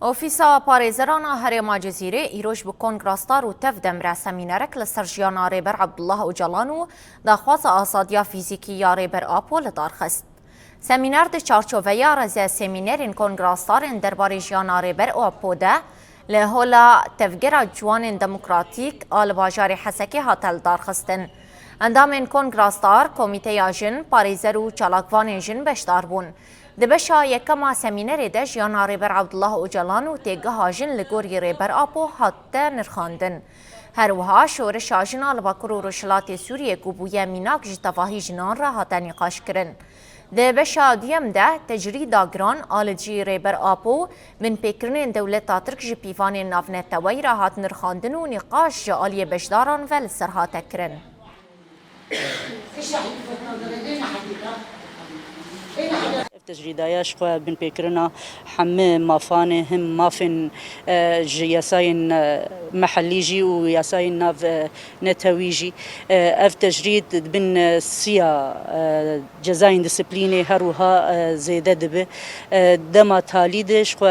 اوفیسا پارێزەرانە هەرێما جەزیرێ ئیرۆژ بە کۆنگراستار و تەف دەمرە سەمینەرێک لەسەر ژیانە ڕێبەر عەبدوڵڵاه ئۆجەڵان و داخوازە ئازادیا فیزیکی یا ڕێبەر ئاپۆ لەدارخست. سەمینەر di çarçoveya reze semînerên kongrastarên derbarê jiyana rêber Apo de li hola tevgera ciwanên demokratîk a li bajarê Hesekê hat darxistin. Endamên kongrastar, komîteya jin, parêzer û çalakvanên jin beşdar bûn. Di beşa yekema semînerê de jiyana rêber Abdullah Öcalan û têgeha jin li gorî rêber Apo hatte nirxandin. Her wiha şoreşa jina li Bakur û Rojhilatê Sûriyê ku bûye mînak ji tevahî jinan re hate nîqaşkirin. Di beşa duyem de tecrîda giran a li cî rêber Apo min pêkirinên dewleta Tirk ji pîvanên navneteweyî re hat nirxandin û nîqaş ji aliyê beşdaran ve li ser hate kirin. تجريداياش خو بن بيكرنا حمي مافاني هم مافن ياساين محليجي وياساين ناف نتويجي اف تجريد بن سيا جزاين ديسيبليني هروها زيده دبه دما تاليدش خو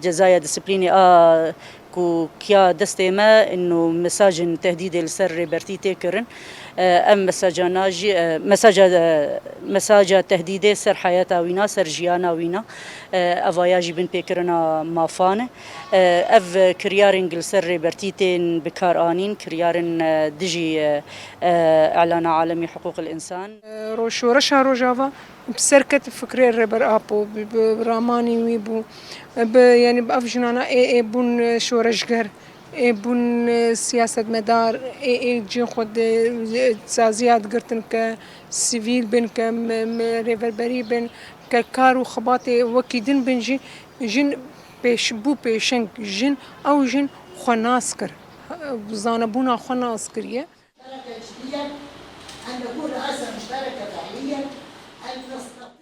جزايا ديسيبليني كو كيا دستيما انه مساجن تهديد السر ريبرتي تكرن ام مساجاناجي مساجا تهديد سر حياتا وينا سر جيانا وينا افاياجي بن بيكرنا مافانه اف كريارنج السر ريبرتيتين بكارانين كريارن دجي اعلان عالمي حقوق الانسان روشورشا روجافا بسركت فكري الربر ابو براماني ويبو يعني بافجنانا اي بون شورشگر اي بون سياسة مدار اي جين خود سازيات قرتن ك سيفيل بن ك ريفربري بن ككار وخباطي وكيدن بن جن بيشبو بيشنك جن او جن خناسكر زانبونا خناسكريه أن نكون رئاسة مشتركة فعليا أن نستطيع